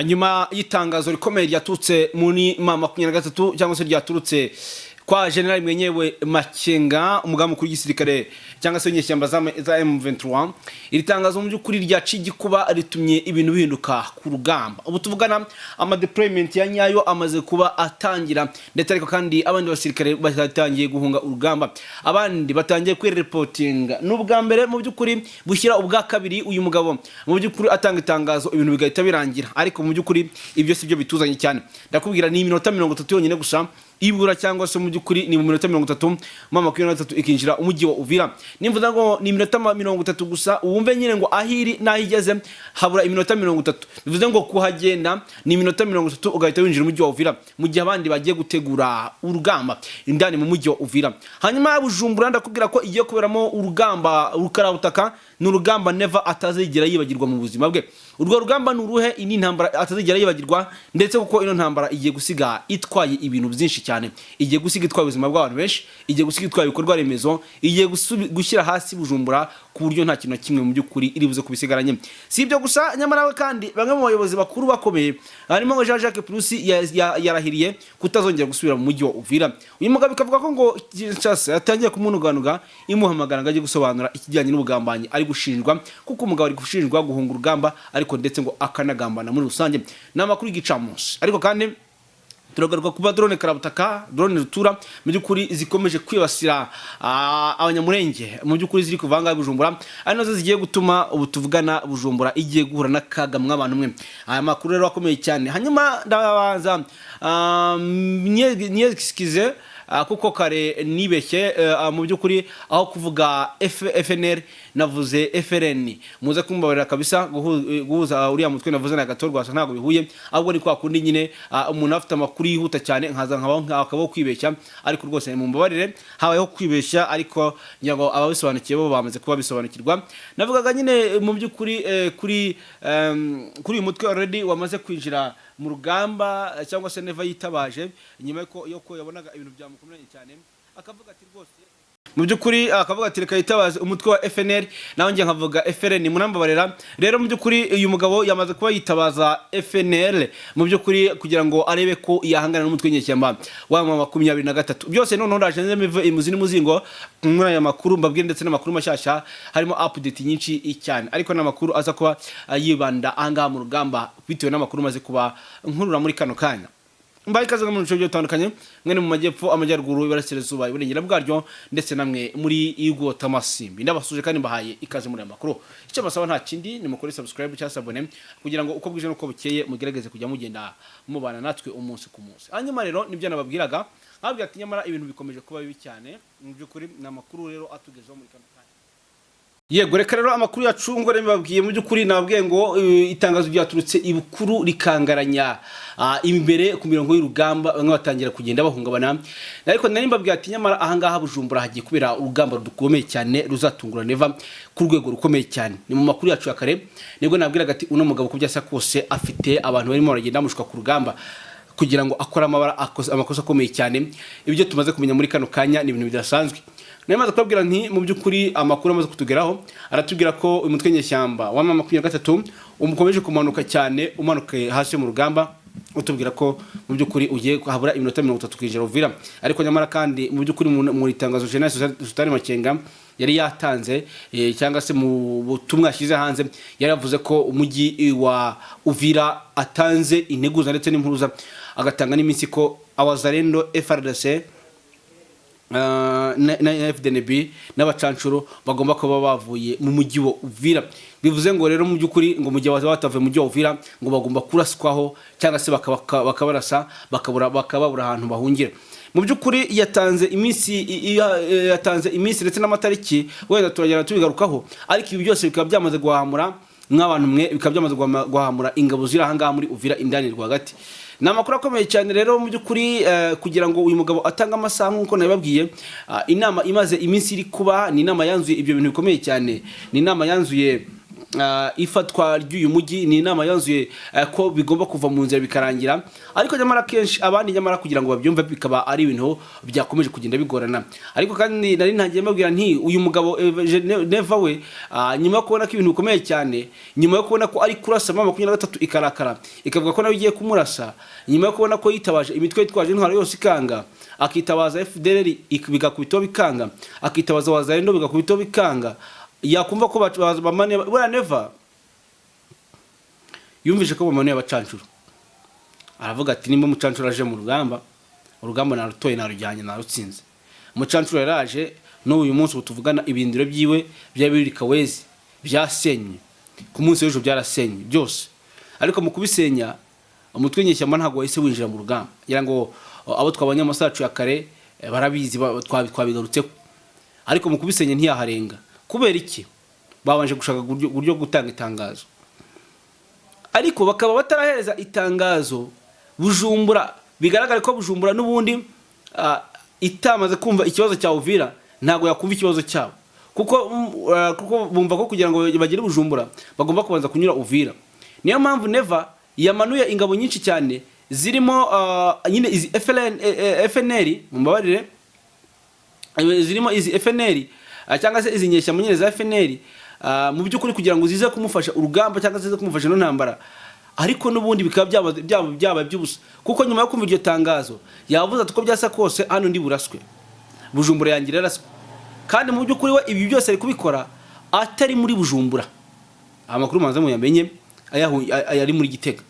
nyuma y'itangazo rikomeye ryaturutse muri mama 23 cyangwa se ryaturutse kwa General Mwenyewe Makenga umugaba mukuru w'igisirikare cyangwa se inyeshyamba za M23 iri tangazo mu by'ukuri ryaciye kuba ritumye ibintu bihinduka ku rugamba. Ubu tuvugana ama deployment ya nyayo amaze kuba atangira ndetse ariko kandi abandi basirikare batangiye guhunga urugamba, abandi batangiye kwi reporting n'ubwa mbere mu by'ukuri bushyira ubwa kabiri uyu mugabo mu by'ukuri atanga itangazo ibintu bigahita birangira, ariko mu by'ukuri ibyo sibyo bituzanye cyane. Ndakubwira ni iminota 30 yonyine gusa ibura cyangwa se mu by'ukuri ni mu minota 30 mama 23 ikinjira umujyi wa Uvira. Nimvuga ngo ni iminota 30 gusa uwumve nyine ngo ahiri nahigeze habura iminota 30. Bivuze ngo kuhagenda ni iminota 30 ugahita winjira umujyi wa Uvira mu gihe abandi bagiye gutegura urugamba indani mu mujyi wa Uvira. Hanyuma Bujumbura ndakubwira ko igiye kuberamo urugamba rukarabutaka n'urugamba never atazigera yibagirwa mu buzima bwe. Urwo rugamba nuruhe ini ntambara atazigera yibagirwa, ndetse kuko ino ntambara igiye gusiga itwaye ibintu byinshi cyane, igiye gusiga itwaye ubuzima bw'abantu benshi, igiye gusiga itwaye ibikorwa remezo, igiye gushyira hasi Bujumbura ku buryo nta kintu kimwe mu by'ukuri iri buze kubisigaranye. Si ibyo gusa nyamara kandi bamwe mu bayobozi bakuru bakomeye harimo ngo Jean-Jacques Purusi yarahiriye kutazongera gusubira mu mujyi wa Uvira. Uyu mugabo bikavuga ko ngo Kinshasa yatangiye kumunuganuga imuhamagara ngo ajye gusobanura ikijyanye n'ubugambanyi ari gushinjwa, kuko umugabo ari gushinjwa guhunga urugamba ariko ndetse ngo akanagambana muri rusange. N'amakuru y'igicamunsi ariko kandi turagaruka kuba drone karabutaka, drone rutura mu by'ukuri zikomeje kwibasira abanyamurenge mu by'ukuri ziri kuvanga Bujumbura, ari nazo zigiye gutuma ubu tuvugana Bujumbura igiye guhura n'akaga mw'abantu mwe. Aya makuru rero akomeye cyane. Hanyuma ndabanza nyeskize kuko kare nibeshye mu by'ukuri aho kuvuga FNL navuze FRN, muze kumbabarira kabisa guhuza uriya mutwe navuze na gatorwa ntago bihuye, ahubwo ni kwa kundi nyine umuntu afite amakuru yihuta cyane nkaza nkabo kwibeshya, ariko rwose mu mbabarire habayeho kwibeshya, ariko nyago ababisobanukiye bo bamaze kuba bisobanukirwa. Navugaga nyine mu by'ukuri kuri uyu mutwe already wamaze kwinjira mu rugamba cyangwa se neva yitabaje nyuma yo yabonaga ibintu byamukomeranye cyane, akavuga ati rwose mu by'ukuri akavuga ati reka yitabaze umutwe wa FNL, naho ngiye nkavuga FRN munambabarira. Rero mu by'ukuri uyu mugabo yamaze kuba yitabaza FNL mu by'ukuri kugira ngo arebe ko yahangana n'umutwe w'inyeshyamba wa 23. Byose none ndaje nzemive imuzi n'umuzingo muri aya makuru mbabwire, ndetse n'amakuru mashyashya harimo update nyinshi cyane, ariko n'amakuru aza kuba yibanda anga mu rugamba bitewe n'amakuru maze kuba nkurura muri kano kanya. Mbaye kaza mu bice bitandukanye mwene mu majyepfo, amajyaruguru, iburasirazuba, iburengera bwaryo ndetse namwe muri Igo Tamasimbi. Ndabasuje kandi mbahaye ikaze muri aya makuru. Icyo basaba nta kindi ni mukore subscribe cyangwa sabone kugira ngo uko bwije nuko bukeye mugerageze kujya mugenda mubana natwe umunsi ku munsi. Hanyuma rero nibyo nababwiraga, habwa ati nyamara ibintu bikomeje kuba bibi cyane mu by'ukuri n'amakuru rero atugezeho muri kano kanya. Yego reka rero amakuru yacu ngo remibabwiye mu by'ukuri nababwiye ngo itangazo ryaturutse ibukuru rikangaranya imbere ku mirongo y'urugamba, bamwe batangira kugenda bahungabana, ariko nari mbabwiye ati nyamara ahangaha Bujumbura hagiye kubera urugamba rukomeye cyane ruzatungura neva ku rwego rukomeye cyane. Ni mu makuru yacu ya kare nibwo nabwiraga ati uno mugabo ku byasa kose afite abantu barimo baragenda bamushuka ku rugamba kugira ngo akora amakosa akomeye cyane. Ibyo tumaze kumenya muri kano kanya ni ibintu bidasanzwe. Nemaze kubabwira nti mu by'ukuri amakuru amaze kutugeraho aratubwira ko uyu mutwe nyeshyamba wa 23 umukomeje kumanuka cyane, umanuke hasi mu rugamba, utubwira ko mu by'ukuri ugiye habura iminota 30 kwinjira Uvira. Ariko nyamara kandi mu by'ukuri mu itangazo General Sultan Makenga yari yatanze cyangwa se mu butumwa ashyize hanze yaravuze ko umujyi wa Uvira atanze integuza ndetse n'impuruza, agatanga n'iminsi ko Awazalendo, FRDC na FDNB n'abacancuro bagomba kuba bavuye mu mujyi wa Uvira. Bivuze ngo rero mu by'ukuri ngo mu gihe batavuye mu mujyi wa Uvira ngo bagomba kuraswaho cyangwa se bakabarasa bakababura ahantu bahungira. Mu by'ukuri yatanze iminsi ndetse n'amatariki wenda turagera tubigarukaho, ariko ibi byose bikaba byamaze guhamura nk'abantu mwe, bikaba byamaze guhamura ingabo ziri ahangaha muri Uvira indani rwagati. Ni amakuru akomeye cyane rero mu by'ukuri kugira ngo uyu mugabo atanga amasaha nk'uko nabibabwiye. Inama imaze iminsi iri kuba ni inama yanzuye ibyo bintu bikomeye cyane, ni inama yanzuye ifatwa ry'uyu mujyi, ni inama yanzuye ko bigomba kuva mu nzira bikarangira, ariko nyamara kenshi abandi nyamara kugira ngo babyumve bikaba ari ibintu byakomeje kugenda bigorana. Ariko kandi nari ntangiye mbabwira nti uyu mugabo Neva we nyuma yo kubona ko ibintu bikomeye cyane, nyuma yo kubona ko ari kurasa mama 23 ikarakara ikavuga ko nawe igiye kumurasa, nyuma yo kubona ko yitabaje imitwe yitwaje intwaro yose ikanga, akitabaza FDLR bigakubito bikanga, akitabaza wazalendo bigakubito bikanga, yakumva ko bamane bura Neva yumvise ko bamane abacancuro, aravuga ati nimba umucancuro aje mu rugamba, urugamba narutoye narujyanye narutsinze. Umucancuro yaraje no uyu munsi utuvugana ibindiro byiwe byabiri Kawezi byasenye, ku munsi w'ejo byarasenye byose, ariko mu kubisenya umutwe nyeshyamba ntago wahise winjira mu rugamba. Ngira ngo abo twabanye amasacu ya kare barabizi twabigarutse, ariko mu kubisenya ntiyaharenga. Kubera iki? Babanje gushaka uburyo gutanga itangazo, ariko bakaba batarahereza itangazo Bujumbura. Bigaragara ko Bujumbura n'ubundi itamaze kumva ikibazo cya Uvira, ntago yakumva ikibazo cyabo, kuko bumva ko kugira ngo bagire Bujumbura bagomba kubanza kunyura Uvira. Niyo mpamvu Neva yamanuye ingabo nyinshi cyane zirimo nyine izi FNL mu mbabarire, zirimo izi FNL cyangwa se izi nyeshyamba nyine za FNL mu by'ukuri kugira ngo zize kumufasha urugamba cyangwa zize kumufasha no ntambara. Ariko n'ubundi bikaba byaba by'ubusa, kuko nyuma yo kumva iryo tangazo yavuze ati ko byasa kose hano ndi buraswe, Bujumbura yangira raswe. Kandi mu by'ukuri we ibi byose ari kubikora atari muri Bujumbura. Amakuru manze mu yamenye ayari muri Gitega,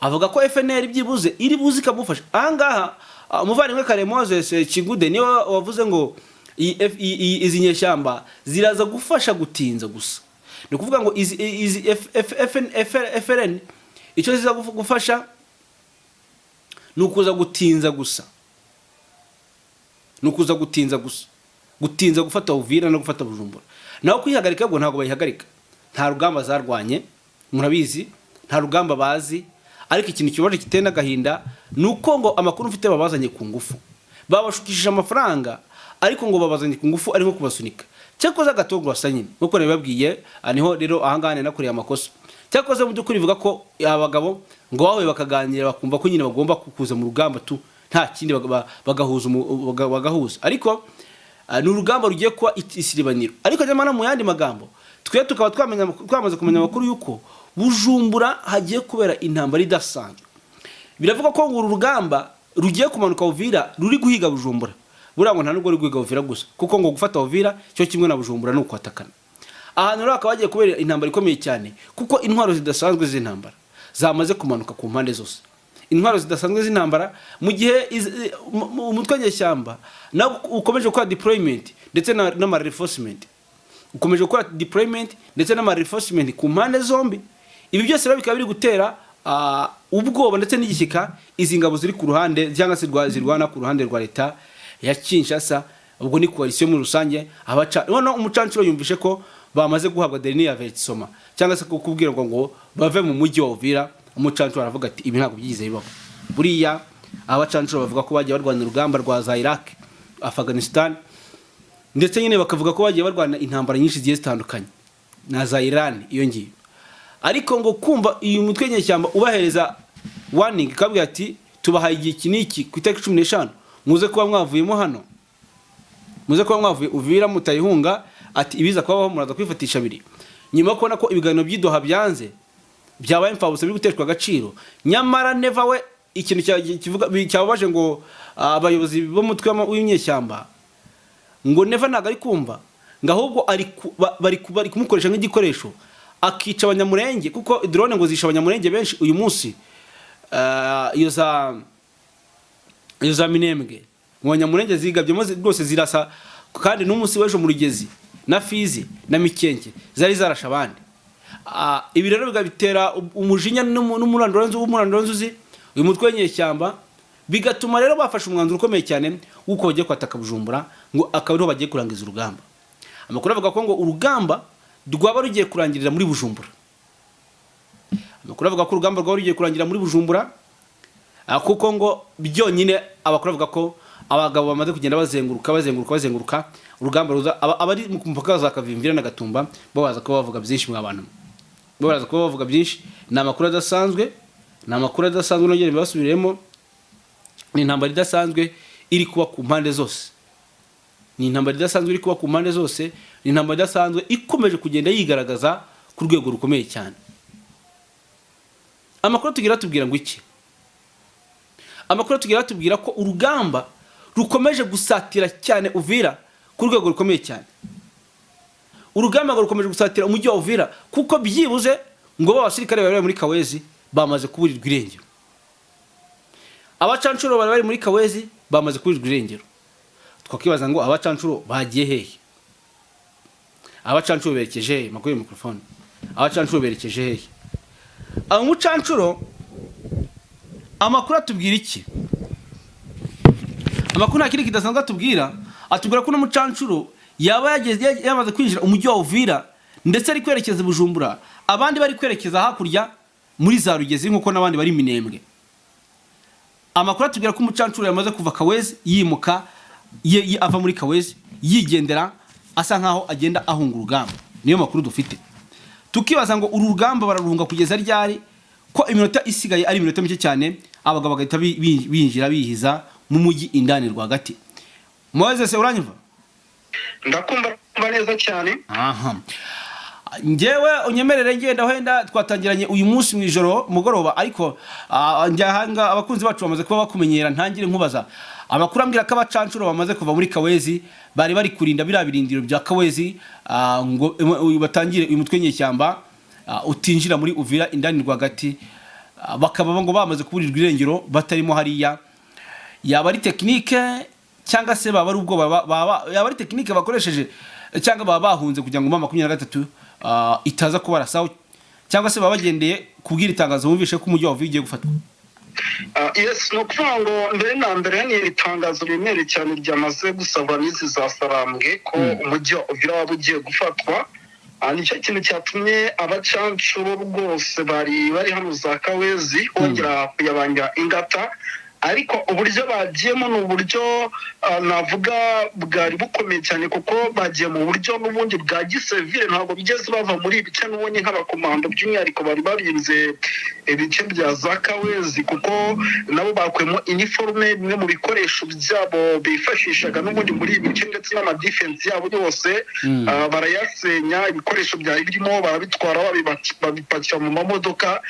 avuga ko FNL byibuze iri buzi kamufasha. Ahangaha umuvandimwe Kare Moses Kigude niwe wavuze ngo izi nyeshyamba ziraza gufasha gutinza gusa. Ni kuvuga ngo izi FRN icyo ziza gufasha nukuza gutinza gusa, nukuza gutinza gusa, gutinza gufata Uvira no gufata Bujumbura. Naho kwihagarika bwo ntago bayihagarika, nta rugamba zarwanye, murabizi nta rugamba bazi. Ariko ikintu kibaje kitenda gahinda nuko ngo amakuru mfite babazanye ku ngufu, babashukishije amafaranga, ariko ngo babazanye ku ngufu ari nko kubasunika. Cyakoze agatogwa sanyine nkuko nabibabwiye, niho rero ahangane nakoreye amakosa. Cyakoze mu byukuri bivuga ko abagabo ngo bawe bakaganira bakumva ko nyine bagomba kukuza mu rugamba tu, nta kindi bagahuza. Ariko ni urugamba rugiye kuba isiribaniro. Ariko nyamana mu yandi magambo twe tukaba twamaze kumenya amakuru yuko Bujumbura hagiye kubera intambara idasanzwe. Biravuga ko ngo urugamba rugiye kumanuka Uvira ruri guhiga Bujumbura. Burango nta nubwo riguhiga Uvira gusa, kuko ngo gufata Uvira cyo kimwe na Bujumbura no kwatakana. Ahantu rero akaba agiye kubera intambara ikomeye cyane, kuko intwaro zidasanzwe z'intambara zamaze kumanuka ku mpande zose. Intwaro zidasanzwe z'intambara mu gihe umutwe nyeshyamba na ukomeje gukora deployment ndetse na reinforcement, ukomeje gukora deployment ndetse na reinforcement ku mpande zombi. Ibi byose rero bikaba biri gutera ubwoba ndetse n'igishyika izi ngabo ziri ku ruhande cyangwa se zirwana ku ruhande rwa leta ya Kinshasa. Ubwo ni coalition muri rusange. None umucancuro yumvishe ko bamaze guhabwa dernier avertissement cyangwa se kukubwira ngo bave mu mujyi wa Uvira. Umucancuro aravuga ati ibi ntabwo byize bibaho. Buriya abacancuro bavuga ko bagiye barwana urugamba rwa za Iraq, Afghanistan, ndetse nyine bakavuga ko bagiye barwana intambara nyinshi zigiye zitandukanye na za Iran iyo ngiyo. Ariko ngo kumva uyu mutwe nyeshyamba ubahereza warning kabwi ati tubahaye igihe kiniki ku itariki 15 muze kuba mwavuyemo hano, muze kuba mwavuye Uvira mutayihunga, ati ibiza kubaho muraza kwifatisha biri. Nyuma kubona ko ibiganiro by'idoha byanze byabaye imfabusa biri guteshwa agaciro, nyamara Neva we ikintu kivuga cyababaje ngo abayobozi bo mutwe w'inyeshyamba ngo Neva ntago ari kumva, ngo ahubwo bari kumukoresha nk'igikoresho akica abanyamurenge, kuko drone ngo zisha abanyamurenge benshi uyu munsi. Iyo za Minembwe mu banyamurenge zigabye maze rwose zirasa, kandi n'umunsi w'ejo mu Rugezi na Fizi na Mikenke zari zarasha abandi. Ibi rero bigabitera umujinya n'umurandoranzuzi uyu mutwe w'inyeshyamba, bigatuma rero bafashe umwanzuro ukomeye cyane uko bagiye kwataka Bujumbura, ngo akabiriho bagiye kurangiza urugamba. Amakuru avuga ko ngo urugamba rwaba rugiye kurangirira muri Bujumbura. Amakuru avuga ko urugamba rwaba rugiye kurangira muri Bujumbura, kuko ngo byonyine abakuru avuga ko abagabo bamaze kugenda bazenguruka urugamba ruza abari mu mpaka za Kavimvira na Gatumba bo baza ko bavuga byinshi mu abantu bo baraza ko bavuga byinshi na makuru adasanzwe nongere basubiremo ni intambara idasanzwe iri kuba ku mpande zose ni intambara idasanzwe ikomeje kugenda yigaragaza ku rwego rukomeye cyane. Amakuru tubwira ngo iki? Amakuru tubwira ko urugamba rukomeje gusatira cyane Uvira ku rwego rukomeye cyane. Urugamba rukomeje gusatira umujyi wa Uvira kuko byibuze ngo abasirikare bari muri Kawezi bamaze kuburirwa irengero. Abacancuro bari muri Kawezi bamaze kuburirwa irengero. Twakibaza ngo abacancuro bagiye hehe? Abacancuro berekeje hehe? Makuru mikrofone. Abacancuro berekeje hehe? Umucancuro amakuru atubwira iki? Amakuru ntakiri kidasanzwe atubwira ko n'umucancuro yaba yamaze kwinjira umujyi wa Uvira ndetse ari kwerekeza Bujumbura, abandi bari kwerekeza hakurya muri za Rugezi nkuko nabandi bari Minembwe. Amakuru atubwira ko umucancuro yamaze kuva Kawezi yimuka ava muri Kawezi yigendera asa nkaho agenda ahunga urugamba. Niyo makuru dufite. Tukibaza ngo uru rugamba bararuhunga kugeza ryari ko iminota isigaye ari iminota mike cyane abagabo bagahita binjira bihiza mu mujyi indani rwagati. Moses uranyumva? Ndakumva neza cyane. Aha. Ngewe unyemerere ngenda wenda twatangiranye uyu munsi mu ijoro mugoroba ariko njyahanga abakunzi bacu bamaze kuba bakumenyera ntangire nkubaza amakuru ambwira ko abacancuro bamaze kuva muri Kawezi bari kurinda birindiro bya Kawezi ngo batangire uyu mutwe nyeshyamba utinjira muri Uvira indani rwagati bakaba ngo bamaze kuburirwa irengero batarimo hariya. Yaba ari technique cyangwa se baba ari ubwo yaba ari technique bakoresheje cyangwa baba bahunze kugira ngo 23 itaza kubarasaho cyangwa se baba bagendeye kubwira itangazo bumvishe ko umujyi wa Uvira ugiye gufatwa. Yes, no kuvuga ngo mbere na mbere ni itangazo rimwe cyane ryamaze gusabwa n'izi za Sarambwe ko umujyi wa Uvira wabugiye gufatwa. Nicyo kintu cyatumye abacancuro rwose bari hano za Kawezi bongera kuyabanja ingata, ariko uburyo bagiyemo n'uburyo navuga bwari bukomeye cyane kuko bagiye mu buryo n'ubundi bwa gisivile, ntabwo bigeze bava muri ibice n'ubundi nk'abakomando by'umwihariko bari barinze ibice bya za Kawezi kuko nabo bakwemo uniforme bimwe mu bikoresho byabo bifashishaga n'ubundi muri ibi bice ndetse n'ama defense yabo yose barayasenya, ibikoresho byari birimo barabitwara babipakira mu mamodoka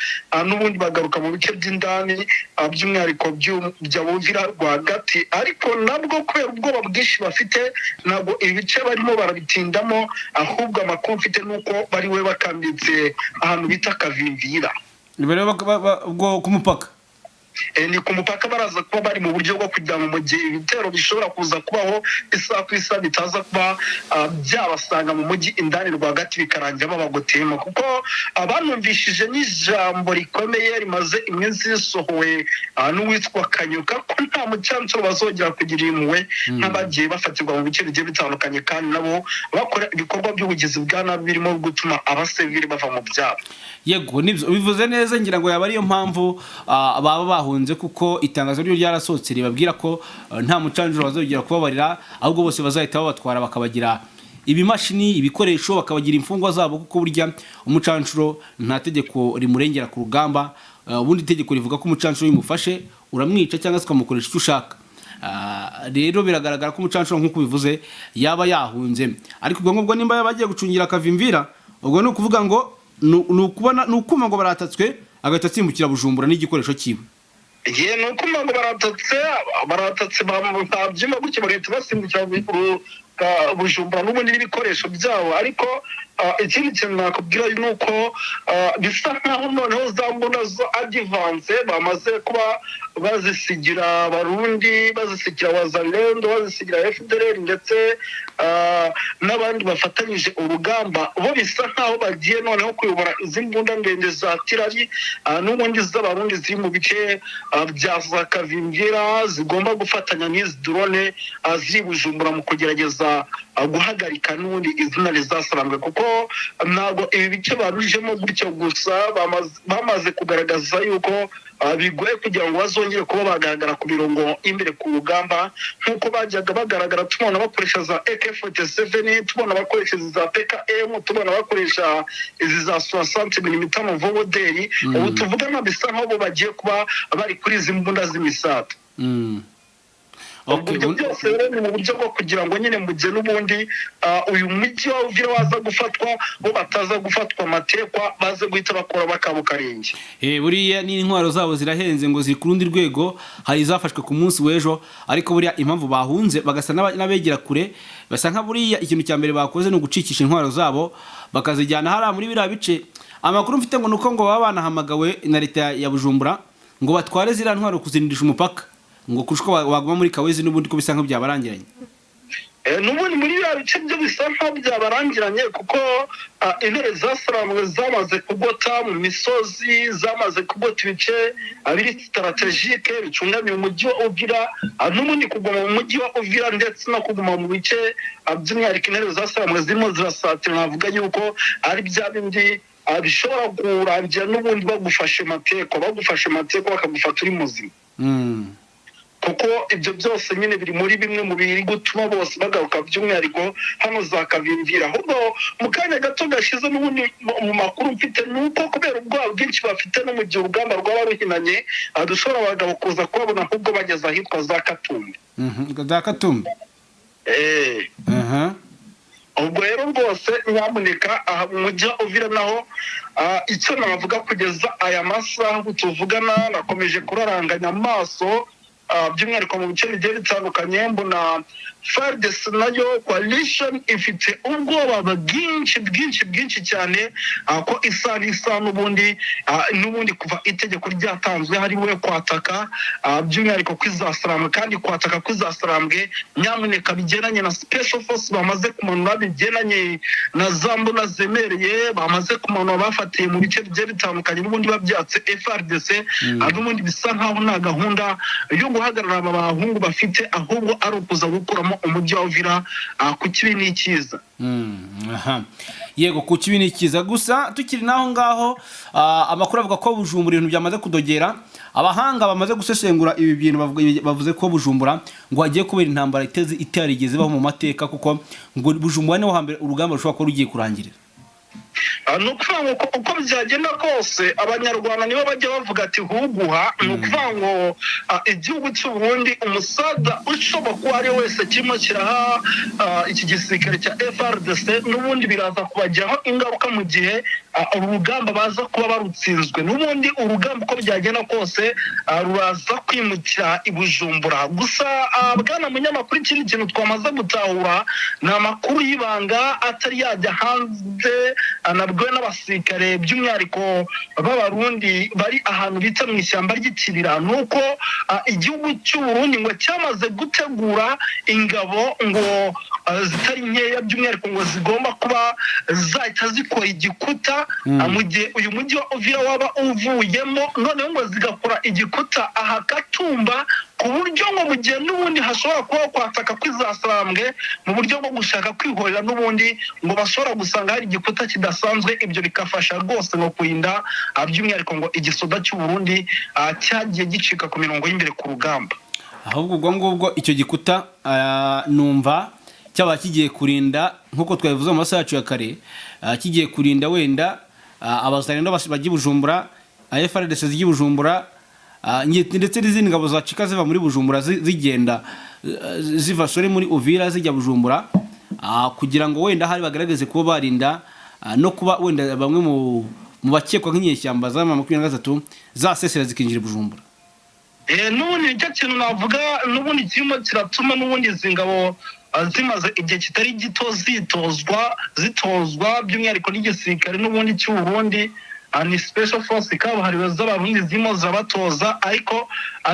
n'ubundi bagaruka mu bice by'indani by'umwihariko bya Uvira rwagati, ariko nabwo kubera ubwoba bwinshi bafite ntabwo ibice barimo barabitindamo, ahubwo amakuru mfite nuko bari we bakambitse ahantu bita Kavimvira. Nibere bwo kumupaka. Ni ku mupaka baraza kuba bari mu buryo bwo kugira mu gihe ibitero bishobora kuza kubaho isa ku isa bitaza kuba byabasanga mu mujyi indani rwagati bikarangira babagotema, kuko abanumvishije n'ijambo rikomeye rimaze iminsi risohowe n'uwitwa Kanyuka ko nta mucancuro bazongera kugira impuhwe nk'abagiye bafatirwa mu bice bigiye bitandukanye kandi nabo bakora ibikorwa by'ubugizi bwa nabi birimo gutuma abasivili bava mu byabo. Yego nibyo bivuze neza, ngira ngo yaba ariyo mpamvu baba bahunze kuko itangazo ryo ryarasohotse ribabwira ko nta mucancuro bazongera kubabarira, ahubwo bose bazahita babatwara bakabagira ibimashini ibikoresho bakabagira imfungwa zabo, kuko burya umucancuro nta tegeko rimurengera ku rugamba. Ubundi tegeko rivuga ko umucancuro yimufashe uramwica cyangwa se ukamukoresha icyo ushaka. Rero biragaragara ko umucancuro nk'uko bivuze yaba yahunze, ariko ubwo ngubwo nimba yabagiye gucungira Kavimvira ubwo no kuvuga ngo nukuma ngo baratatswe agahita asimbukira Bujumbura n'igikoresho kiwe. Nukuma ngo baratatse babyima gutyo bagahita basimbukira Bujumbura n'ubundi n'ibikoresho byabo, ariko ikindi kintu nakubwira nuko bisa nkaho noneho za mbona zo advance bamaze kuba bazisigira Abarundi, bazisigira Wazalendo, bazisigira FDLR ndetse n'abandi bafatanyije urugamba, bo bisa nkaho bagiye noneho kuyobora izi mbunda ndende za tirari n'ubundi z'Abarundi ziri mu bice bya za Kavimvira zigomba gufatanya n'izi drone ziri Bujumbura mu kugerageza guhagarika n'ubundi izina rizasarambwe, kuko ntabwo ibi bice barujemo gutyo gusa, bamaze kugaragaza yuko bigoye kugira ngo bazongere kuba bagaragara ku mirongo imbere ku rugamba nk'uko bajyaga bagaragara. Tubona bakoresha za AK47, tubona bakoresha izi za PKM, tubona bakoresha izi za 60 mm Novoderi. Ubu tuvugana bisa nk'aho bagiye kuba bari kuri izi mbunda z'imisata. Ubwo byose rero ni mu buryo bwo kugira ngo nyine mu gihe n'ubundi uyu mujyi wa Uvira waza gufatwa, bo bataza gufatwa amatekwa, baze guhita bakora bakabo karenge. Buriya ni intwaro zabo zirahenze ngo ziri ku rundi rwego, hari izafashwe ku munsi w'ejo, ariko buriya impamvu bahunze bagasa n'abegera kure, basa nka buriya ikintu cya mbere bakoze no gucikisha intwaro zabo bakazijyana hariya muri biriya bice. Amakuru mfite ngo nuko ngo baba banahamagawe na leta ya Bujumbura ngo batware ziriya ntwaro kuzindisha umupaka, ngo kushko waguma muri Kawezi n'ubundi ko bisa nka byabarangiranye. N'ubundi muri ya bice byo bisa nka byabarangiranye, kuko intare zasarambwe zamaze kugota mu misozi, zamaze kugota ibice abiri strategique bicungamiye umujyi wa Uvira, n'ubundi kuguma mu mujyi wa Uvira ndetse no kuguma mu bice by'umwihariko intare zasarambwe zirimo zirasatira. Navuga yuko ari bya bindi bishobora kurangira n'ubundi bagufashe mateko bakagufata uri muzima. Kuko ibyo byose nyine biri muri bimwe mu biri gutuma bose bagaruka, by'umwihariko hano za Kavimvira. Ahubwo mu kanya gato gashize n'ubundi mu makuru mfite nuko kubera ubwoba bwinshi bafite no mu gihe urugamba rwaba ruhinanye, dushobora abagabo kuza kubabona ahubwo bageze ahitwa za Katumbi. Za Katumbi. Ubwo rero rwose nyamuneka aha mu mujyi wa Uvira naho icyo navuga kugeza aya masaha tuvugana, nakomeje kuraranganya amaso by'umwihariko mu bice bigiye bitandukanye. Mbona FARDC nayo coalition ifite ubwoba bwinshi cyane, ko isa n'ubundi kuva itegeko ryatanzwe hari we kwataka by'umwihariko kwizasarambwe, kandi kwataka kwizasarambwe nyamuneka bigeranye na special force bamaze kumanura, bigeranye na zambona zemereye bamaze kumanura, bafatiye mu bice bigiye bitandukanye n'ubundi babyatse FARDC. N'ubundi bisa nkaho nta gahunda yo guhagarara aba bahungu bafite, ahubwo ari ukuza gukuramo umujyi wa Uvira ku kibi n'ikiza. Yego, ku kibi n'ikiza. Gusa tukiri naho ngaho, amakuru avuga ko Bujumbura ibintu byamaze kudogera. Abahanga bamaze gusesengura ibi bintu bavuze ko Bujumbura ngo hagiye kubera intambara itarigeze baho mu mateka, kuko ngo Bujumbura niho hambere urugamba rushobora kuba rugiye kurangirira. Nukuvuga ngo uko byagenda kose abanyarwanda nibo bajya bavuga ati huguha. Nukuvuga ngo igihugu cy'u Burundi umusaza ushoboka ko ari wese kirimo kiraha iki gisirikare cya FARDC n'ubundi biraza kubajyaho ingaruka mu gihe urugamba baza kuba barutsinzwe. N'ubundi urugamba uko byagenda kose ruraza kwimukira i Bujumbura. Gusa bwana munyamakuru, ikindi kintu twamaze gutahura ni amakuru y'ibanga atari yajya hanze nabwo n'abasirikare by'umwihariko b'abarundi bari ahantu bita mu ishyamba ry'ikirira. Nuko igihugu cy'u Burundi ngo cyamaze gutegura ingabo ngo zitari nkeya, by'umwihariko ngo zigomba kuba zahita zikora igikuta mu gihe uyu mujyi wa Uvira waba uvuyemo, noneho ngo zigakora igikuta aha Katumba, ku buryo ngo mu gihe n'ubundi hashobora kuba kwataka kwizasarambwe mu buryo bwo gushaka kwihorera, n'ubundi ngo bashobora gusanga hari igikuta kidasanzwe. Ibyo bikafasha rwose ngo kurinda by'umwihariko ngo igisoda cy'u Burundi cyagiye gicika ku mirongo y'imbere ku rugamba. Ahubwo ubwo ngubwo icyo gikuta numva cyaba kigiye kurinda, nk'uko twabivuze mu masaha yacu ya kare, kigiye kurinda wenda abazarendo bajya Bujumbura, FARDC zijya Bujumbura, ndetse n'izindi ngabo zacika ziva muri Bujumbura zigenda ziva sore muri Uvira zijya Bujumbura, kugira ngo wenda hari bagaragaze kuba barinda no kuba wenda bamwe mu bakekwa nk'inyeshyamba za 23 zasesera zikinjira Bujumbura. N'ubundi icyo kintu navuga, n'ubundi kirimo kiratuma n'ubundi izi ngabo zimaze igihe kitari gito zitozwa by'umwihariko n'igisirikare n'ubundi cy'u Burundi, ni special force kabuhariwe z'abarundi zirimo zabatoza. Ariko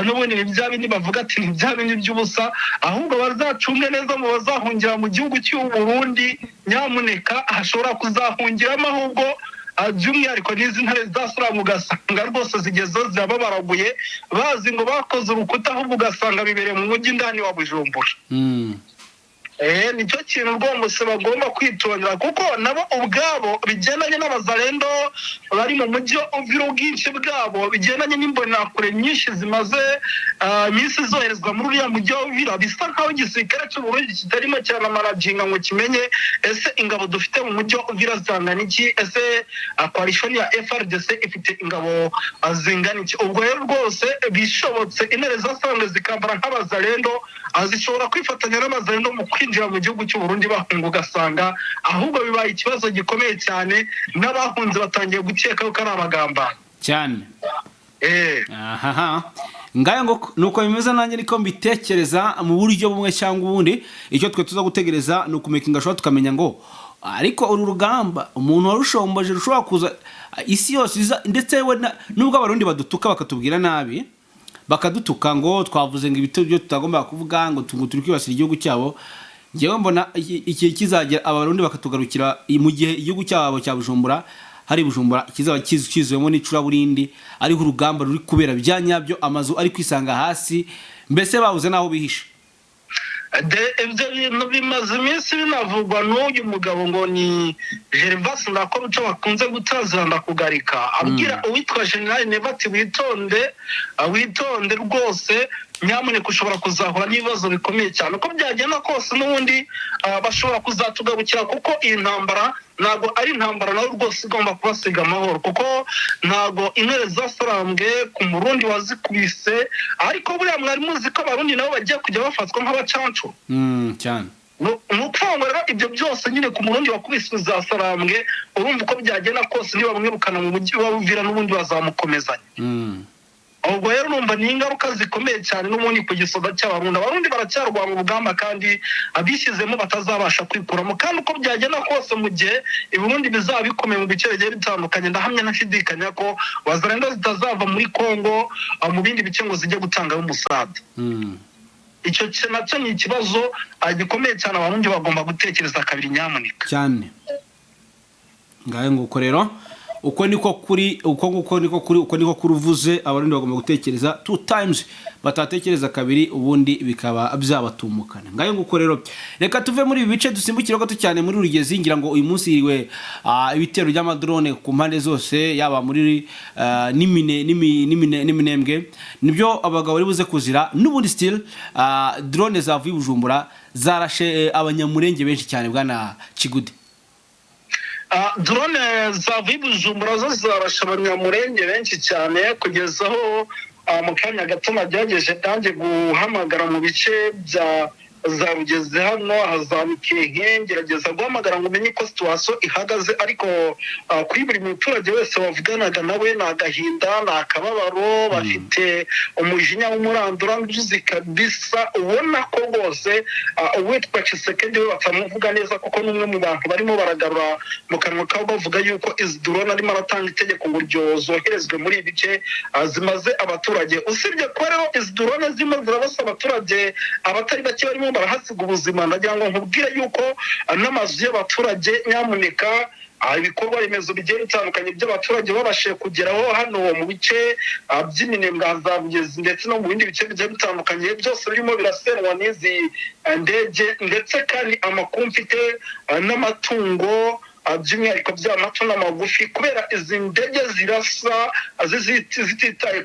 n'ubundi bya bindi bavuga ati ni bya bindi by'ubusa, ahubwo bazacunge neza mu bazahungira mu gihugu cy'u Burundi. Nyamuneka hashobora kuzahungiramo ahubwo by'umwihariko n'izi ntare zasarambwe, ugasanga rwose zigezeho ziraba baraguye, bazi ngo bakoze urukuta, ahubwo ugasanga bibereye mu mujyi indani wa Bujumbura. nicyo kintu rwose bagomba kwitondera kuko nabo ubwabo bigendanye n'abazarendo bari mu mujyi uvira ubwinshi bwabo bigendanye n'imbonakure nyinshi zimaze iminsi zoherezwa muri uriya mujyi uvira bisa nkaho igisirikare cy'uburundi kitarimo cyanamaraginga ngo kimenye ese ingabo dufite mu mujyi uvira zangana iki, ese coalition ya FRDC ifite ingabo zingana iki. ubwo rero rwose bishobotse intare zasanzwe zikambara nk'abazarendo zishobora kwifatanya n'abazarendo mu kwinjira mu gihugu cy'u Burundi bahunga, ugasanga ahubwo bibaye ikibazo gikomeye cyane n'abahunze batangiye gukeka ko ari abagamba cyane. Ngaye ngo nuko bimeze nanjye niko mbitekereza mu buryo bumwe cyangwa ubundi. Icyo twe tuza gutegereza no kumekinga shwa tukamenya ngo ariko uru rugamba umuntu warushomboje rushobora kuza isi yose ndetse nubwo abarundi badutuka bakatubwira nabi bakadutuka ngo twavuze ngo ibitego byo tutagomba kuvuga ngo turi kwibasira igihugu cyabo. Ngewe mbona iki kizagera abarundi bakatugarukira mu gihe igihugu cyabo cya Bujumbura hari Bujumbura kizaba kizwemo n'icuraburindi ariho urugamba ruri kubera byanyabyo, amazu ari kwisanga hasi, mbese babuze naho bihisha. Ibyo bintu bimaze iminsi binavugwa n'uyu mugabo ngo ni Gervas Ndakora bakunze gutaziranda kugarika abwira uwitwa General Nevati witonde rwose nyamuneka ushobora kuzahura n'ibibazo bikomeye cyane uko byagenda kose n'ubundi bashobora kuzatugarukira kuko iyi ntambara ntago ari intambara nawe rwose igomba kubasiga amahoro kuko ntago intare zasarambwe ku murundi wazikubise ariko buriya mwari muzi ko abarundi nabo bagiye kujya bafatwa nk'abacancu cyane. nukwanga rero ibyo byose nyine ku murundi wakubise zasarambwe urumva uko byagenda kose niba bamwirukana mu mujyi wa Uvira n'ubundi bazamukomezanya. ubwo rero numva ni ingaruka zikomeye cyane n'ubundi ku gisoda cy'abarundi. Abarundi baracyarwa mu bugamba kandi abishyizemo batazabasha kwikuramo kandi uko byagenda kose mu gihe Burundi bizaba bikomeye mu bice bigiye bitandukanye ndahamya ntashidikanya ko wazarenda zitazava muri Kongo mu bindi bice ngo zijye gutangaho umusada. icyo nacyo ni ikibazo gikomeye cyane abarundi bagomba gutekereza kabiri nyamuneka cyane. Ngaye nguko rero uko niko kuruvuze abarundi bagomba gutekereza 2 times batatekereza kabiri ubundi bikaba byabatumukana. Ngaye nguko rero reka tuve muri ibi bice dusimbukira gato cyane muri Rugezi ngira ngo uyu munsi iriwe ibitero by'amadrone ku mpande zose yaba muri n'iminembwe nibyo abagabo bari buze kuzira n'ubundi still drone zavuye Bujumbura zarashe abanyamurenge benshi cyane bwana Kigude. drone zavuye Bujumbura zo zarasha abanyamurenge benshi cyane kugeza aho mu kanya gato nagerageje kandi guhamagara mu bice bya Rugezi hano hazamukiye ngerageza guhamagara ngo umenye ko situation ihagaze ariko kuri buri muturage wese wavuganaga nawe nagahinda nakababaro bafite umujinya w'umurandura njuzi kabisa ubona ko bose uwitwa Chisekedi we batamuvuga neza kuko n'umwe mu bantu barimo baragarura mu kanwa kabo bavuga yuko izi drone arimo aratanga itegeko ngo zoherezwe muri ibice zimaze abaturage. Usibye ko rero izi drone zimo zirabasa abaturage abatari bake barimo barahasiga ubuzima ndagira ngo nkubwire yuko n'amazu y'abaturage nyamuneka ibikorwa remezo bigiye bitandukanye by'abaturage babashe kugeraho hano mu bice by'iminembwe za Rugezi ndetse no mu bindi bice bigiye bitandukanye byose birimo birasenwa n'izi ndege ndetse kandi amakuru mfite n'amatungo by'umwihariko by'amato n'amagufi kubera izi ndege zirasa zititaye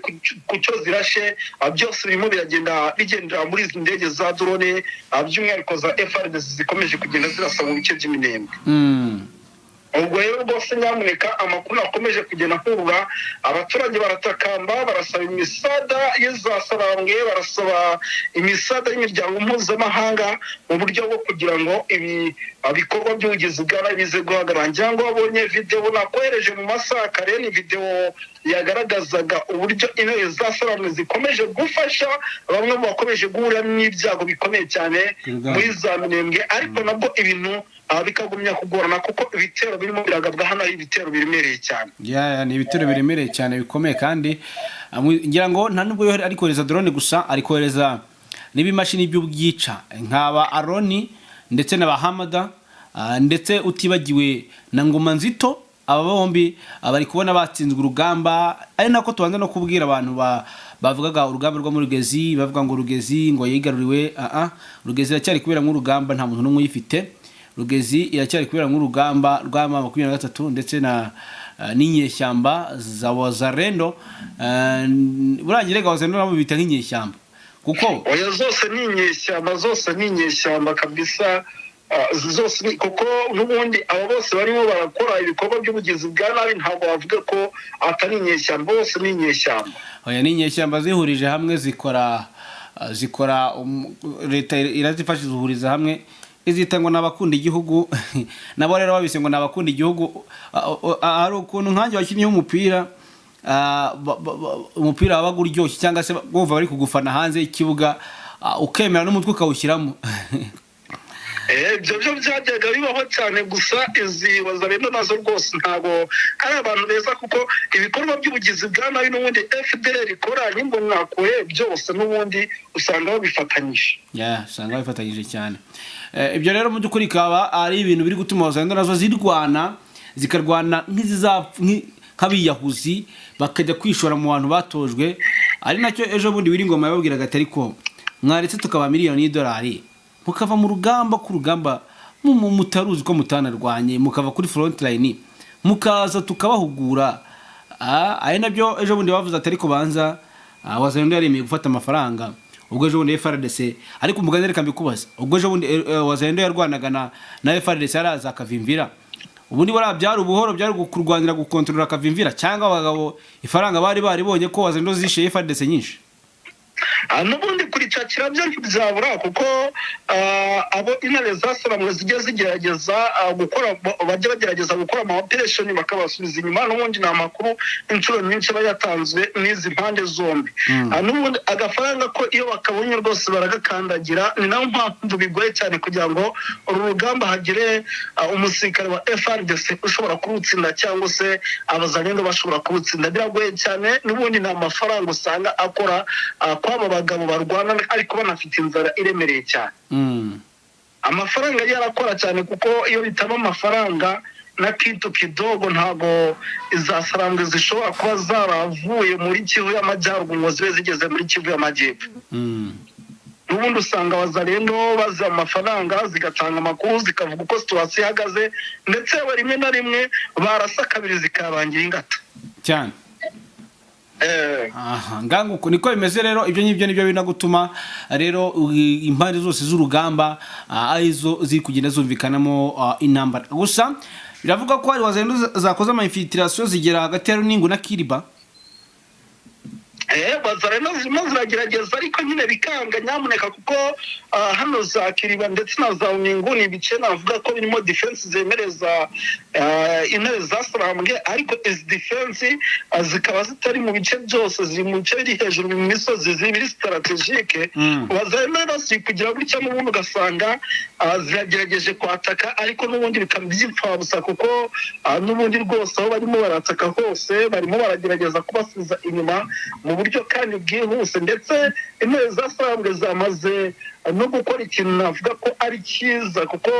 ku cyo zirashe byose birimo bigendera muri izi ndege za drone by'umwihariko za FRDC zikomeje kugenda zirasa mu bice by'iminembwe. ubwo rero rwose nyamuneka amakuru akomeje kugenda nkurura abaturage baratakamba barasaba imisada y'izasarambwe barasaba imisada y'imiryango mpuzamahanga mu buryo bwo kugira ngo ibi bikorwa by'ubugizi bwa nabi bize guhagarara. ngira ngo wabonye video nakohereje mu masaha kare ni video yagaragazaga uburyo intare zasarambwe zikomeje gufasha bamwe mu bakomeje guhura n'ibyago bikomeye cyane muri za Minembwe ariko nabwo ibintu bikagumya kugorana kuko ibitero birimo biragabwa hano ibitero biremereye cyane. Ni ibitero biremereye cyane bikomeye kandi ngira ngo nta nubwo yohera ari kohereza drone gusa ari kohereza n'ibimashini by'ubwica nk'aba Aroni ndetse na Bahamada ndetse utibagiwe na Ngoma Nzito aba bombi bari kubona batsinzwe urugamba, ari nako tubanza no kubwira abantu bavugaga urugamba rwo muri Rugezi, bavuga ngo Rugezi ngo yigaruriwe. Rugezi iracyari kubera nk'urugamba, nta muntu n'umwe uyifite. Rugezi iracyari kubera nk'urugamba rwa 23 ndetse na n'inyeshyamba za Wazalendo. Burangire Wazalendo nabo bita nk'inyeshyamba kuko oya zose ni inyeshyamba kabisa. Zose kuko n'ubundi abo bose barimo barakora ibikorwa by'ubugizi bwa nabi, ntabwo bavuga ko atari inyeshyamba, bose ni inyeshyamba. oya ni inyeshyamba zihurije hamwe zikora leta irazifasha zuhuriza hamwe izita ngo nabakunda igihugu nabo rero babise ngo nabakunda igihugu. Ari ukuntu nkanjye wakinnye umupira, umupira wabaga uryoshye cyangwa se bumva bari kugufana hanze y'ikibuga, ukemera n'umutwe ukawushyiramo. Ibyo byajyaga bibaho cyane, gusa izi Wazalendo nazo rwose ntabwo ari abantu beza, kuko ibikorwa by'ubugizi bwa nabi n'ubundi FDLR ikora n'imbonakure byose n'ubundi usanga babifatanyije. Usanga babifatanyije cyane. Ibyo rero mu by'ukuri kaba ari ibintu biri gutuma Wazalendo nazo zikarwana nk'abiyahuzi, bakajya kwishora mu bantu batojwe. Ari nacyo ejo bundi Wiringoma yababwiraga atari ko mwaretse tukaba miliyoni y'idolari mukava mu rugamba ku rugamba mutaruzi ko mutanarwanye, mukava kuri front line mukaza tukabahugura. Ari nabyo ejo bundi bavuze atari ko banza Wazalendo yaremeye gufata amafaranga. Ubwo ejo bundi FRDC ariko umugani reka mbikubaza, ubwo ejo bundi Wazalendo yarwanaga na FRDC araza akavimvira, ubundi barabyara ubuhoro byari kurwanira gukontrola akavimvira, cyangwa abagabo ifaranga bari baribonye ko Wazalendo zishe FRDC nyinshi? N'ubundi kuricakira byo ntibyabura, kuko abo intare zasaramwe zijya zigerageza bagerageza gukora ama operation bakabasubiza inyuma. N'ubundi ni amakuru inshuro nyinshi bayatanzwe n'izi mpande zombi. N'ubundi agafaranga ko iyo bakabonye rwose baragakandagira, ni nayo mpamvu bigoye cyane kugira ngo uru rugamba hagire umusirikare wa FRDC ushobora kurutsinda cyangwa se Abazalendo bashobora kurutsinda. Biragoye cyane, n'ubundi ni amafaranga usanga akora kw'aba bagabo barwana ariko banafite inzara iremereye cyane. Amafaranga yarakora cyane, kuko iyo bitaba amafaranga na kitu kidogo ntago izasarambwe zishobora kuba zaravuye muri Kivu y'Amajyaruguru ngo zibe zigeze muri Kivu y'Amajyepfo. N'ubundi usanga Wazalendo bazi amafaranga, zigatanga amakuru, zikavuga uko situation ihagaze, ndetse rimwe na rimwe barasa kabiri zikabangira ingata cyane. Nganguko niko bimeze rero. Ibyo nibyo binagutuma rero impande zose z'urugamba arizo ziri kugenda zumvikanamo intambara. Gusa biravuga ko hari Wazalendo zakoze ama infiltration zigera hagati ya Runingu na Kiriba. Wazalendo zirimo ziragerageza ariko nyine bikanga nyamuneka, kuko hano za Kiriba ndetse na za Runingu ni ibice navuga ko birimo defense zemereza intare zasaramwe, ariko izi defense zikaba zitari mu bice byose, ziri mu bice biri hejuru mu misozi zibiri strategique. Wazalendo ziri kugira gutya n'ubundi ugasanga ziragerageje kwataka, ariko n'ubundi bikaba byipfabusa, kuko n'ubundi rwose aho barimo barataka hose barimo baragerageza kubasubiza inyuma mu buryo kandi bwihuse. Ndetse intare zasaramwe zamaze no gukora ikintu navuga ko ari cyiza, kuko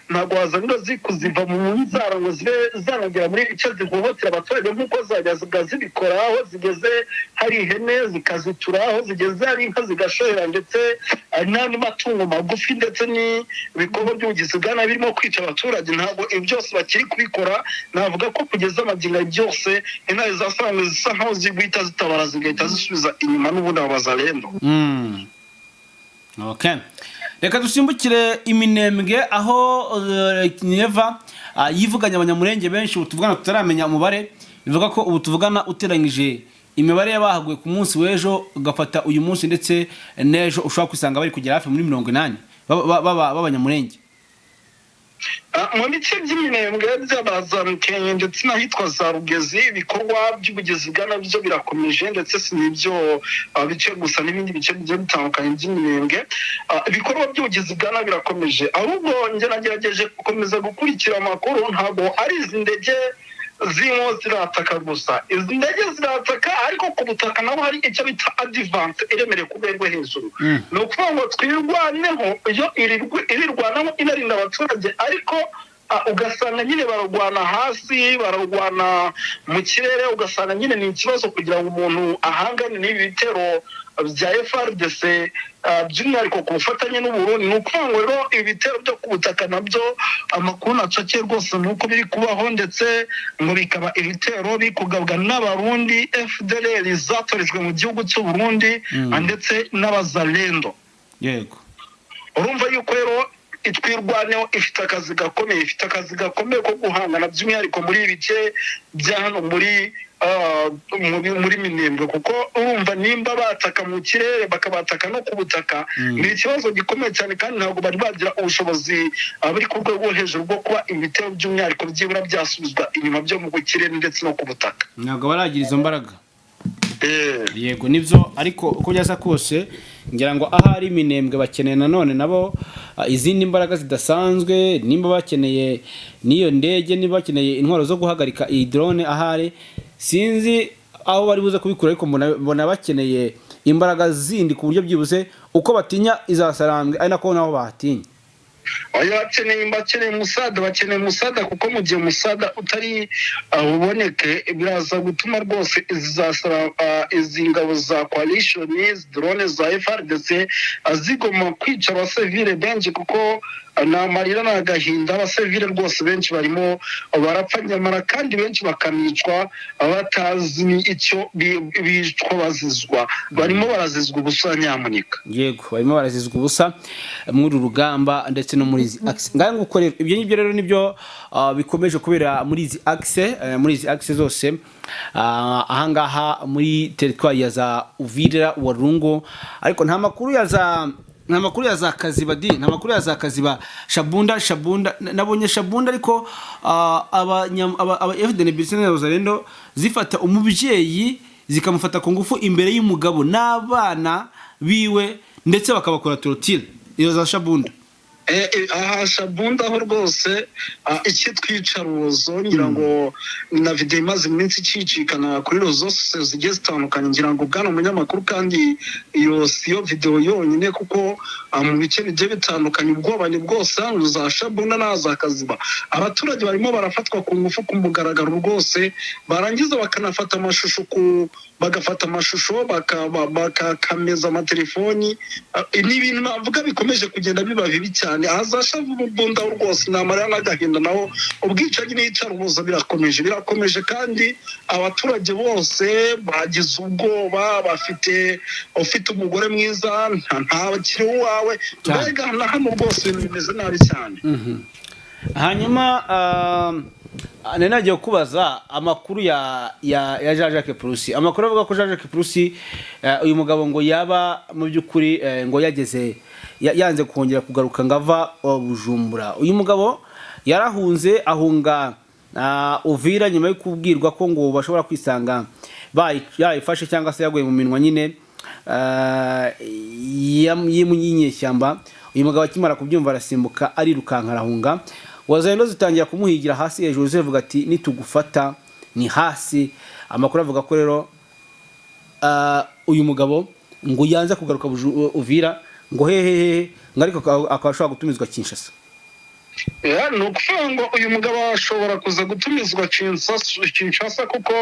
ntabwo Wazalendo zikuziva mu nzara ngo zibe zanagera muri bice zihohotera abaturage nk'uko zajyaga zibikora. Aho zigeze hari ihene zikazitura, aho zigeze hari inka zigashorera, ndetse n'andi matungo magufi, ndetse n'ibikorwa by'ubugizi bwa nabi birimo kwica abaturage. Ntabwo ibi byose bakiri kubikora. Navuga ko kugeza amagingo byose intare zasaramwe zisa nkaho ziguhita zitabara zigahita zisubiza inyuma n'ubundi Wazalendo. Okay. Reka dusimbukire Iminembwe, aho Neva yivuganye abanyamurenge benshi utuvugana tutaramenya umubare. Bivuga ko ubu tuvugana uteranyije imibare yabahaguye ku munsi w'ejo ugafata uyu munsi ndetse n'ejo, ushobora kwisanga bari kugera hafi muri 80 b'abanyamurenge. Mu bice by'Iminembwe by'Abazamukenge ndetse n'ahitwa za Rugezi, ibikorwa by'ubugizi bwa nabi byo birakomeje, ndetse si n'ibyo bice gusa, n'ibindi bice bigiye bitandukanye by'Iminembwe ibikorwa by'ubugizi bwa nabi birakomeje. Ahubwo njye nagerageje gukomeza gukurikira amakuru, ntabwo ari izi ndege zirimo zirataka gusa. Izi ndege zirataka, ariko ku butaka naho hari icyo bita advance iremereye ku rwego hejuru. Ni ukuvuga ngo twirwaneho iyo irirwanaho inarinda abaturage, ariko ugasanga nyine bararwana hasi bararwana mu kirere, ugasanga nyine ni ikibazo kugira ngo umuntu ahangane n'ibi bitero bya FARDC by'umwihariko ku bufatanye n'Uburundi. Ni ukuvuga ngo rero ibi bitero byo ku butaka nabyo amakuru nacake rwose ni uko biri kubaho, ndetse ngo bikaba ibitero bikugabwa n'Abarundi FDLR zatorejwe mu gihugu cy'Uburundi ndetse n'abazalendo. Yego, urumva yuko rero itwirwaneho ifite akazi gakomeye ko guhangana by'umwihariko muri ibi bice bya hano muri Minembwe, kuko urumva nimba bataka mu kirere bakabataka no ku butaka ni ikibazo gikomeye cyane, kandi ntabwo bari bagira ubushobozi bari ku rwego hejuru bwo kuba ibitero by'umwihariko byibura byasubizwa inyuma byo mu kirere ndetse no ku butaka. ntabwo baragira izo mbaraga. Yego nibyo, ariko uko byasa kose ngira ngo ahari Minembwe bakeneye nanone nabo izindi mbaraga zidasanzwe, nimba bakeneye n'iyo ndege, niba bakeneye intwaro zo guhagarika iyi drone ahari sinzi aho bari buze kubikura, ariko mbona bakeneye imbaraga zindi ku buryo byibuze uko batinya izasarambwe ari nako naho bahatinya. bakeneye musada kuko mu gihe musada utari uboneke biraza gutuma rwose izi ngabo za coalition drone za FARDC zigoma kwica abasivile benshi, kuko namarira n'agahinda abasivile rwose benshi barimo barapfa nyamara kandi benshi bakanicwa batazi icyo bicwa bazizwa, barimo barazizwa ubusa nyamuneka. Yego, barimo barazizwa ubusa muri urugamba ndetse no muri izi axe. Ngaho ngukorera ibyo nibyo rero nibyo bikomeje kubera muri izi axe zose ahangaha muri territoire ya za Uvira Walungu, ariko nta makuru ya za Kaziba nta makuru ya za Kaziba. Shabunda nabonye Shabunda, ariko aba FDN Bizarendo zifata umubyeyi zikamufata ku ngufu imbere y'umugabo n'abana biwe ndetse bakabakora torotire. Iyo za Shabunda Shabunda aho rwose icyitwicarubozo ngira ngo na video imaze iminsi icicikana kuri rezo zose zigiye zitandukanye, ngira ngo bwana umunyamakuru, kandi iyo siyo video yonyine kuko mu bice bigiye bitandukanye ubwoba ni bwose za Shabunda na za Kaziba. Abaturage barimo barafatwa ku ngufu ku mugaragaro rwose, barangiza bakanafata amashusho bagafata amashusho bakakameza amatelefoni. Ni ibintu navuga bikomeje kugenda biba bibi cyane. Ahazashabunda rwose namarira n'agahinda, naho ubwicanyi n'iyicarubozo birakomeje, kandi abaturage bose bagize ubwoba, ufite umugore mwiza ntakiri uwawe, mbega na hano rwose bimeze nabi cyane. Hanyuma nagiye kubaza amakuru ya Jean-Jacques Purusi. Amakuru avuga ko Jean-Jacques Purusi uyu mugabo ngo yaba mu by'ukuri ngo yanze kongera kugaruka ngava Bujumbura. Uyu mugabo yarahunze ahunga Uvira nyuma yo kubwirwa ko ngo bashobora kwisanga yayifashe cyangwa se yaguye mu minwa nyine y'inyeshyamba. Uyu mugabo akimara kubyumva arasimbuka arirukanka arahunga. Wazalendo zitangira kumuhigira hasi hejuru zivuga ati nitugufata ni hasi. Amakuru avuga ko rero uyu mugabo ngo yanze kugaruka Uvira ngo hehehe, ariko akashobora gutumizwa Kinshasa. Ni ukuvuga ngo uyu mugabo ashobora kuza gutumizwa Kinshasa kuko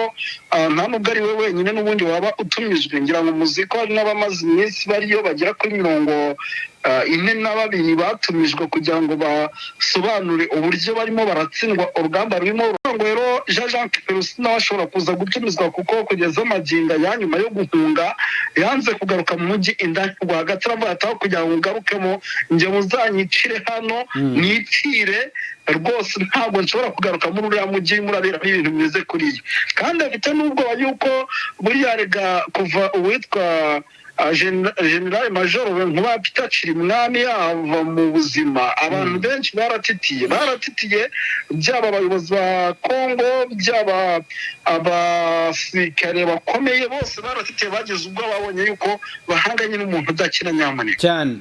nta nubwo ari we wenyine n'ubundi waba utumijwe. Ngira ngo muzi ko hari n'abamaze iminsi bariyo bagera kuri 42 batumijwe kugira ngo basobanure uburyo barimo baratsindwa urugamba rurimo. Ngo rero Jean-Jacques Purusi nawe ashobora kuza gutumizwa kuko kugeza amaginga ya nyuma yo guhunga yanze kugaruka mu mujyi indani rwagati, aravuga ati aho kugira ngo ngarukemo njye muzanyicire hano nitire rwose, ntabwo nshobora kugaruka muri uriya mujyi murabera ibintu bimeze kuriya. Kandi afite n'ubwoba yuko buriya rega kuva uwitwa General Major Nkuba Peter Chirimwami yava mu buzima, abantu benshi baratitiye byaba abayobozi ba Kongo, byaba abasirikare bakomeye, bose baratitiye bageze ubwo babonye yuko bahanganye n'umuntu udakina nyamuneka cyane.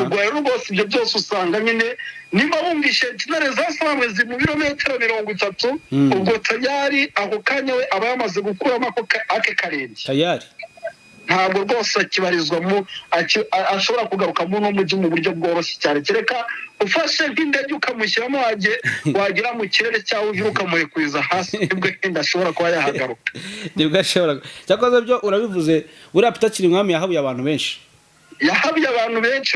Ubwo rero rwose ibyo byose usanga nyine nimba bumvishe intare zasamwe ziri mu birometero 30, ubwo tayari ako kanya we aba yamaze gukuramo ake karenge tayari. ntabwo rwose akibarizwamo ashobora kugarukamo n'umujyi mu buryo bworoshye cyane kereka ufashe nk'indege ukamushyiramo wagera mu kirere cyawe uje ukamurekuriza hasi nibwo wenda ashobora kuba yahagaruka nibwo ashobora cyakoze byo urabivuze buriya Peter Kirimwami yahabuye abantu benshi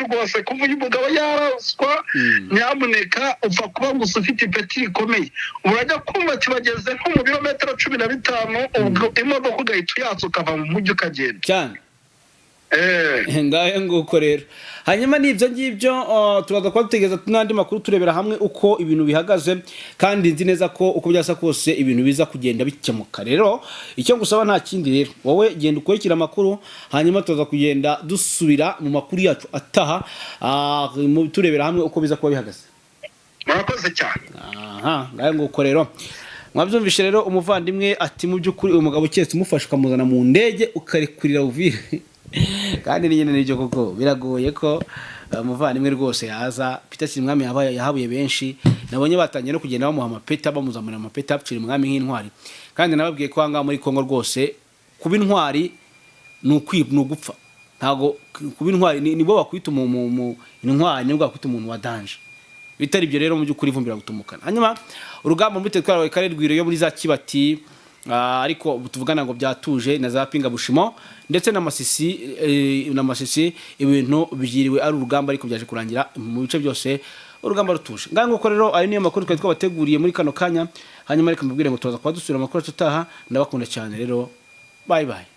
rwose kuva uyu mugabo yaraswa nyamuneka upfa kuba gusa ufite ipeti rikomeye urajya kumva kibageze nko mu birometero 15 ubwo imodoka ugahita uyatsa ukava mu mujyi ukagenda cyane ngahe nguko rero hanyuma n'ibyo ngibyo turaza kuba dutegereza n'andi makuru turebera hamwe uko ibintu bihagaze kandi nzi neza ko uko byasa kose ibintu biza kugenda bikemuka rero icyo ngusaba nta kindi rero wowe genda ukurikira amakuru hanyuma tuza kugenda dusubira mu makuru yacu ataha turebera hamwe uko biza kuba bihagaze murakoze cyane ngahe nguko rero mwabyumvishe rero umuvandimwe ati mu by'ukuri umugabo cyese umufasha ukamuzana mu ndege ukarekurira Uvira kandi nyine n'ibyo koko biragoye ko umuvandimwe rwose yaza Peter Kirimwami yahabuye benshi nabonye batangiye no kugenda bamuha amapeta bamuzamura amapeta Kirimwami nk'intwari kandi nababwiye ko hanga muri Kongo rwose kuba intwari n'ugupfa ntago kuba intwari nibo bakwita mu intwari nibwo bakwita umuntu wa danger bitari ibyo rero mu by'ukuri ivumbira gutumukana hanyuma urugamba muri Tetwara Kare Rwiro yo muri za Kibati ariko tuvugana ngo byatuje na za Pinga Bushimo ndetse na Masisi ibintu byiriwe ari urugamba ariko byaje kurangira mu bice byose urugamba rutuje nganga uko rero ari niyo makuru twari twabateguriye muri kano kanya hanyuma reka mbabwire ngo tuza kwa dusubira amakuru tutaha ndabakunda cyane rero bye bye